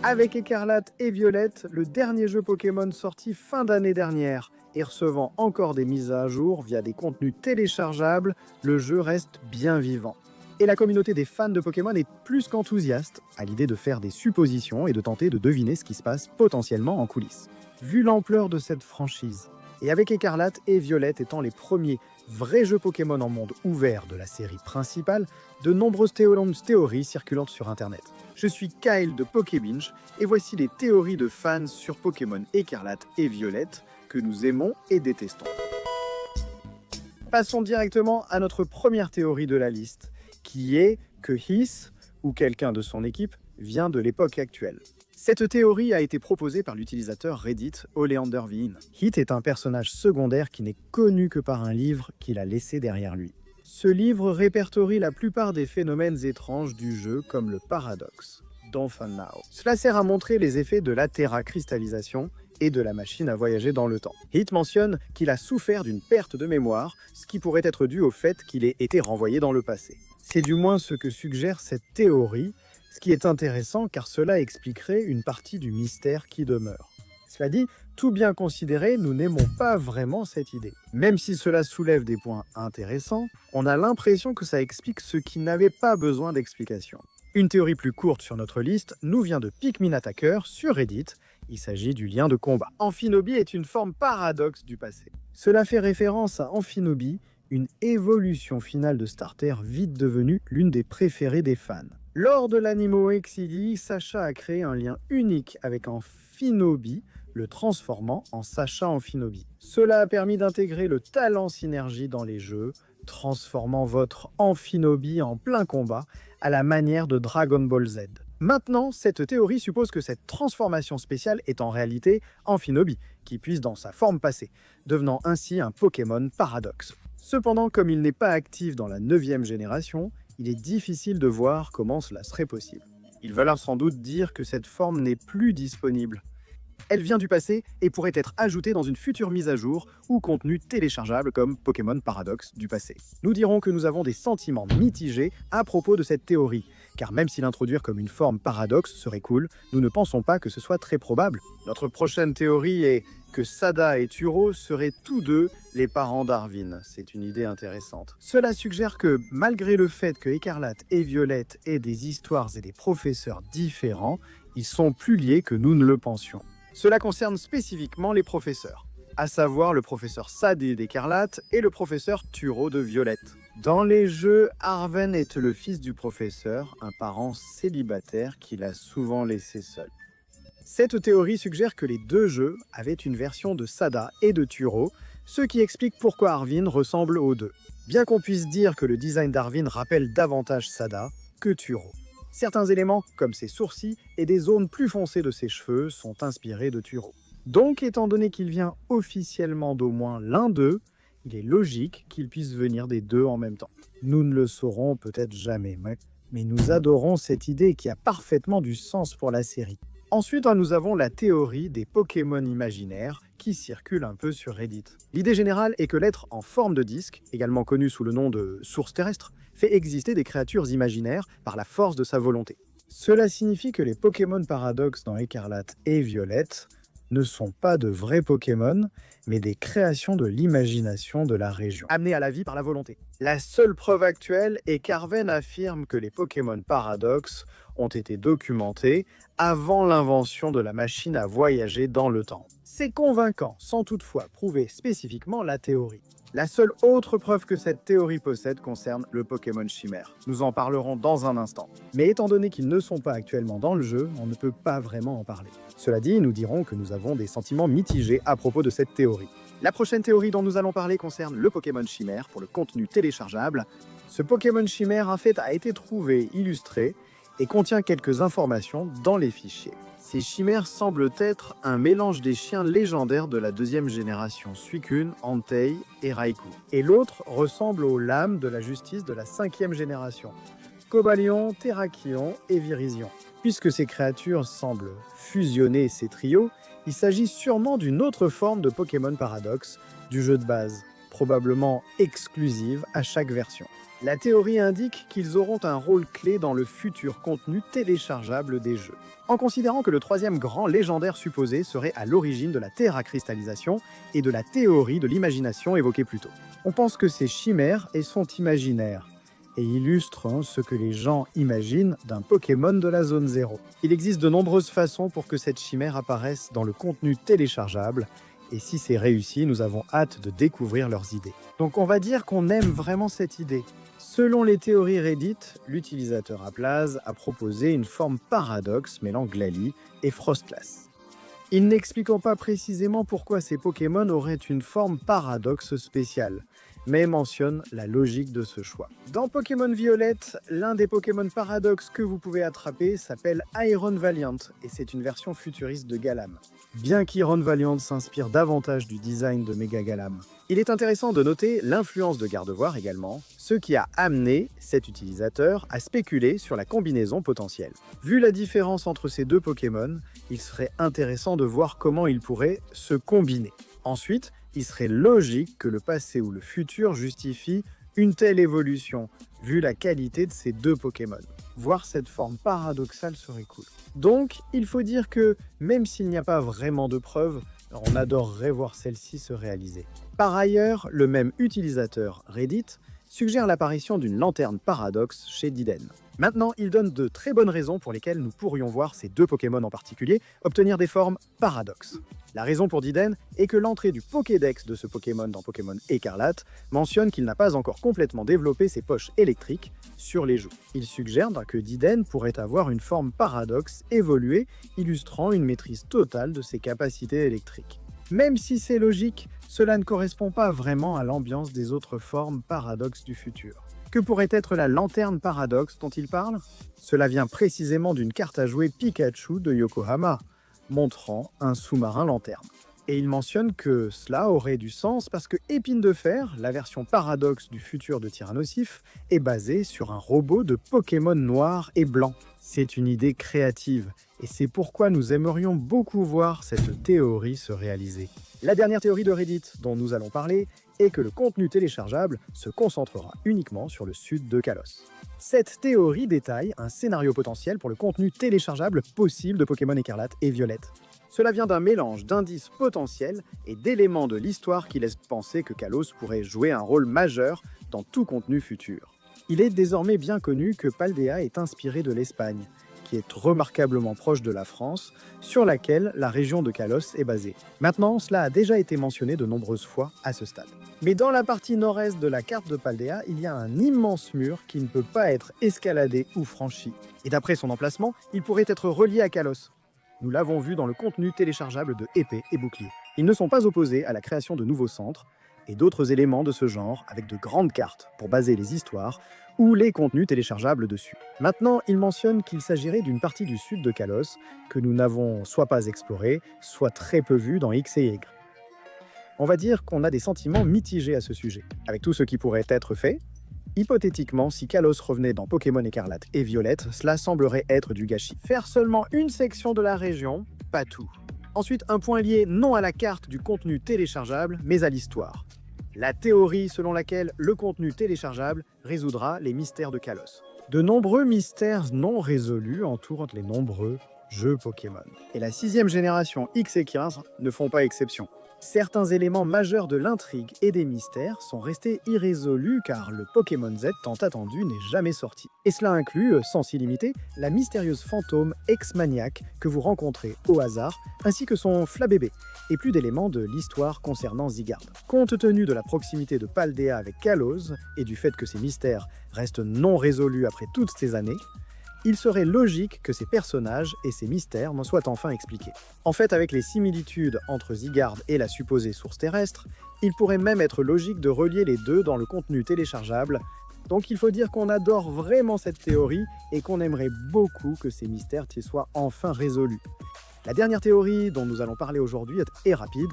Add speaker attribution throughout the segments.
Speaker 1: Avec Écarlate et Violette, le dernier jeu Pokémon sorti fin d'année dernière et recevant encore des mises à jour via des contenus téléchargeables, le jeu reste bien vivant. Et la communauté des fans de Pokémon est plus qu'enthousiaste à l'idée de faire des suppositions et de tenter de deviner ce qui se passe potentiellement en coulisses. Vu l'ampleur de cette franchise, et avec Écarlate et Violette étant les premiers vrais jeux Pokémon en monde ouvert de la série principale, de nombreuses théories circulantes sur Internet. Je suis Kyle de Pokébinge et voici les théories de fans sur Pokémon Écarlate et Violette que nous aimons et détestons. Passons directement à notre première théorie de la liste, qui est que Heath, ou quelqu'un de son équipe, vient de l'époque actuelle. Cette théorie a été proposée par l'utilisateur Reddit OleanderVin. Heath est un personnage secondaire qui n'est connu que par un livre qu'il a laissé derrière lui. Ce livre répertorie la plupart des phénomènes étranges du jeu comme le paradoxe, Don't Now. Cela sert à montrer les effets de la terra-cristallisation et de la machine à voyager dans le temps. Heath mentionne qu'il a souffert d'une perte de mémoire, ce qui pourrait être dû au fait qu'il ait été renvoyé dans le passé. C'est du moins ce que suggère cette théorie, ce qui est intéressant car cela expliquerait une partie du mystère qui demeure. Cela dit, tout bien considéré, nous n'aimons pas vraiment cette idée. Même si cela soulève des points intéressants, on a l'impression que ça explique ce qui n'avait pas besoin d'explication. Une théorie plus courte sur notre liste nous vient de Pikmin Attacker sur Reddit. Il s'agit du lien de combat. Amphinobi est une forme paradoxe du passé. Cela fait référence à Amphinobi, une évolution finale de Starter vite devenue l'une des préférées des fans. Lors de l'Animo XD, Sacha a créé un lien unique avec Amphinobi, le transformant en Sacha Amphinobi. Cela a permis d'intégrer le talent synergie dans les jeux, transformant votre Amphinobi en plein combat à la manière de Dragon Ball Z. Maintenant, cette théorie suppose que cette transformation spéciale est en réalité Amphinobi, qui puise dans sa forme passée, devenant ainsi un Pokémon paradoxe. Cependant, comme il n'est pas actif dans la 9e génération, il est difficile de voir comment cela serait possible. Ils veulent sans doute dire que cette forme n'est plus disponible. Elle vient du passé et pourrait être ajoutée dans une future mise à jour ou contenu téléchargeable comme Pokémon Paradoxe du passé. Nous dirons que nous avons des sentiments mitigés à propos de cette théorie, car même si l'introduire comme une forme paradoxe serait cool, nous ne pensons pas que ce soit très probable. Notre prochaine théorie est que Sada et Turo seraient tous deux les parents d'Arvin. C'est une idée intéressante. Cela suggère que, malgré le fait que Écarlate et Violette aient des histoires et des professeurs différents, ils sont plus liés que nous ne le pensions. Cela concerne spécifiquement les professeurs, à savoir le professeur Sadé d'Écarlate et le professeur Turo de Violette. Dans les jeux, Arven est le fils du professeur, un parent célibataire qui l'a souvent laissé seul. Cette théorie suggère que les deux jeux avaient une version de Sada et de Turo, ce qui explique pourquoi Arvin ressemble aux deux. Bien qu'on puisse dire que le design d'Arvin rappelle davantage Sada que Turo. Certains éléments, comme ses sourcils et des zones plus foncées de ses cheveux, sont inspirés de Turo. Donc, étant donné qu'il vient officiellement d'au moins l'un d'eux, il est logique qu'il puisse venir des deux en même temps. Nous ne le saurons peut-être jamais, mais nous adorons cette idée qui a parfaitement du sens pour la série. Ensuite, nous avons la théorie des Pokémon imaginaires qui circule un peu sur Reddit. L'idée générale est que l'être en forme de disque, également connu sous le nom de source terrestre, fait exister des créatures imaginaires par la force de sa volonté. Cela signifie que les Pokémon paradoxes dans Écarlate et Violette ne sont pas de vrais Pokémon, mais des créations de l'imagination de la région, amenées à la vie par la volonté. La seule preuve actuelle est qu'Arven affirme que les Pokémon paradoxes ont été documentés avant l'invention de la machine à voyager dans le temps. C'est convaincant, sans toutefois prouver spécifiquement la théorie. La seule autre preuve que cette théorie possède concerne le Pokémon Chimère. Nous en parlerons dans un instant. Mais étant donné qu'ils ne sont pas actuellement dans le jeu, on ne peut pas vraiment en parler. Cela dit, nous dirons que nous avons des sentiments mitigés à propos de cette théorie. La prochaine théorie dont nous allons parler concerne le Pokémon Chimère pour le contenu téléchargeable. Ce Pokémon Chimère en fait a été trouvé, illustré, et contient quelques informations dans les fichiers. Ces chimères semblent être un mélange des chiens légendaires de la 2e génération, Suicune, Entei et Raikou. Et l'autre ressemble aux lames de la justice de la 5e génération, Cobalion, Terrakion et Virizion. Puisque ces créatures semblent fusionner ces trios, il s'agit sûrement d'une autre forme de Pokémon paradoxe du jeu de base. probablement exclusive à chaque version. La théorie indique qu'ils auront un rôle clé dans le futur contenu téléchargeable des jeux, en considérant que le troisième grand légendaire supposé serait à l'origine de la terracristallisation et de la théorie de l'imagination évoquée plus tôt. On pense que ces chimères sont imaginaires et illustrent ce que les gens imaginent d'un Pokémon de la zone 0. Il existe de nombreuses façons pour que cette chimère apparaisse dans le contenu téléchargeable, et si c'est réussi, nous avons hâte de découvrir leurs idées. Donc on va dire qu'on aime vraiment cette idée. Selon les théories Reddit, l'utilisateur Applaz a proposé une forme paradoxe mêlant Glalie et Frostlass. Il n'expliquant pas précisément pourquoi ces Pokémon auraient une forme paradoxe spéciale, mais mentionne la logique de ce choix. Dans Pokémon Violette, l'un des Pokémon paradoxes que vous pouvez attraper s'appelle Iron Valiant, et c'est une version futuriste de Galam. Bien qu'Iron Valiant s'inspire davantage du design de Mega Galam. Il est intéressant de noter l'influence de Gardevoir également, ce qui a amené cet utilisateur à spéculer sur la combinaison potentielle. Vu la différence entre ces deux Pokémon, il serait intéressant de voir comment ils pourraient se combiner. Ensuite, il serait logique que le passé ou le futur justifie une telle évolution, vu la qualité de ces deux Pokémon. Voir cette forme paradoxale serait cool. Donc, il faut dire que, même s'il n'y a pas vraiment de preuves, on adorerait voir celle-ci se réaliser. Par ailleurs, le même utilisateur, Reddit, suggère l'apparition d'une lanterne paradoxe chez Diden. Maintenant, il donne de très bonnes raisons pour lesquelles nous pourrions voir ces deux Pokémon en particulier obtenir des formes paradoxes. La raison pour Diden est que l'entrée du Pokédex de ce Pokémon dans Pokémon Écarlate mentionne qu'il n'a pas encore complètement développé ses poches électriques sur les joues. Il suggère que Diden pourrait avoir une forme paradoxe évoluée, illustrant une maîtrise totale de ses capacités électriques. Même si c'est logique, cela ne correspond pas vraiment à l'ambiance des autres formes paradoxes du futur. Que pourrait être la lanterne paradoxe dont il parle? Cela vient précisément d'une carte à jouer Pikachu de Yokohama, montrant un sous-marin lanterne. Et il mentionne que cela aurait du sens parce que Épine de Fer, la version paradoxe du futur de Tyrannosif, est basée sur un robot de Pokémon noir et blanc. C'est une idée créative, et c'est pourquoi nous aimerions beaucoup voir cette théorie se réaliser. La dernière théorie de Reddit dont nous allons parler est que le contenu téléchargeable se concentrera uniquement sur le sud de Kalos. Cette théorie détaille un scénario potentiel pour le contenu téléchargeable possible de Pokémon Écarlate et Violette. Cela vient d'un mélange d'indices potentiels et d'éléments de l'histoire qui laissent penser que Kalos pourrait jouer un rôle majeur dans tout contenu futur. Il est désormais bien connu que Paldea est inspiré de l'Espagne, qui est remarquablement proche de la France, sur laquelle la région de Kalos est basée. Maintenant, cela a déjà été mentionné de nombreuses fois à ce stade. Mais dans la partie nord-est de la carte de Paldea, il y a un immense mur qui ne peut pas être escaladé ou franchi. Et d'après son emplacement, il pourrait être relié à Kalos. Nous l'avons vu dans le contenu téléchargeable de Épée et Bouclier. Ils ne sont pas opposés à la création de nouveaux centres et d'autres éléments de ce genre avec de grandes cartes pour baser les histoires ou les contenus téléchargeables dessus. Maintenant, il mentionne qu'il s'agirait d'une partie du sud de Kalos que nous n'avons soit pas explorée, soit très peu vue dans X et Y. On va dire qu'on a des sentiments mitigés à ce sujet. Avec tout ce qui pourrait être fait, hypothétiquement, si Kalos revenait dans Pokémon Écarlate et Violette, cela semblerait être du gâchis. Faire seulement une section de la région, pas tout. Ensuite, un point lié non à la carte du contenu téléchargeable, mais à l'histoire. La théorie selon laquelle le contenu téléchargeable résoudra les mystères de Kalos. De nombreux mystères non résolus entourent les nombreux jeux Pokémon. Et la 6e génération X et 15 ne font pas exception. Certains éléments majeurs de l'intrigue et des mystères sont restés irrésolus car le Pokémon Z tant attendu n'est jamais sorti. Et cela inclut, sans s'y limiter, la mystérieuse fantôme ex-maniaque que vous rencontrez au hasard, ainsi que son Flabébé, et plus d'éléments de l'histoire concernant Zygarde. Compte tenu de la proximité de Paldea avec Kalos et du fait que ces mystères restent non résolus après toutes ces années, il serait logique que ces personnages et ces mystères m'en soient enfin expliqués. En fait, avec les similitudes entre Zygarde et la supposée source terrestre, il pourrait même être logique de relier les deux dans le contenu téléchargeable, donc il faut dire qu'on adore vraiment cette théorie et qu'on aimerait beaucoup que ces mystères soient enfin résolus. La dernière théorie dont nous allons parler aujourd'hui est rapide,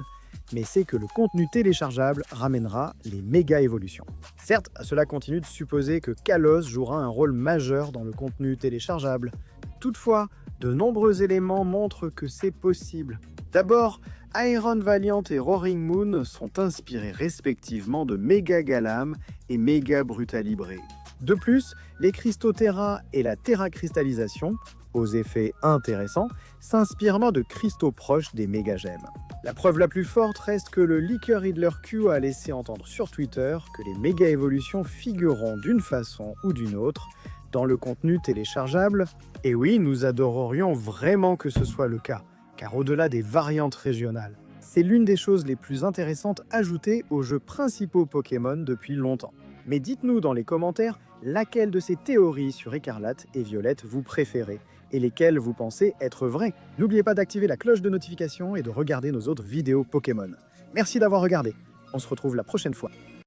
Speaker 1: mais c'est que le contenu téléchargeable ramènera les méga-évolutions. Certes, cela continue de supposer que Kalos jouera un rôle majeur dans le contenu téléchargeable. Toutefois, de nombreux éléments montrent que c'est possible. D'abord, Iron Valiant et Roaring Moon sont inspirés respectivement de Mega Galam et Mega Brutalibre. De plus, les cristaux Terra et la Terra cristallisation, aux effets intéressants, s'inspirent de cristaux proches des méga gemmes. La preuve la plus forte reste que le leaker Riddler Q a laissé entendre sur Twitter que les méga évolutions figureront d'une façon ou d'une autre dans le contenu téléchargeable. Et oui, nous adorerions vraiment que ce soit le cas, car au-delà des variantes régionales, c'est l'une des choses les plus intéressantes ajoutées aux jeux principaux Pokémon depuis longtemps. Mais dites-nous dans les commentaires laquelle de ces théories sur Écarlate et Violette vous préférez et lesquelles vous pensez être vraies. N'oubliez pas d'activer la cloche de notification et de regarder nos autres vidéos Pokémon. Merci d'avoir regardé, on se retrouve la prochaine fois.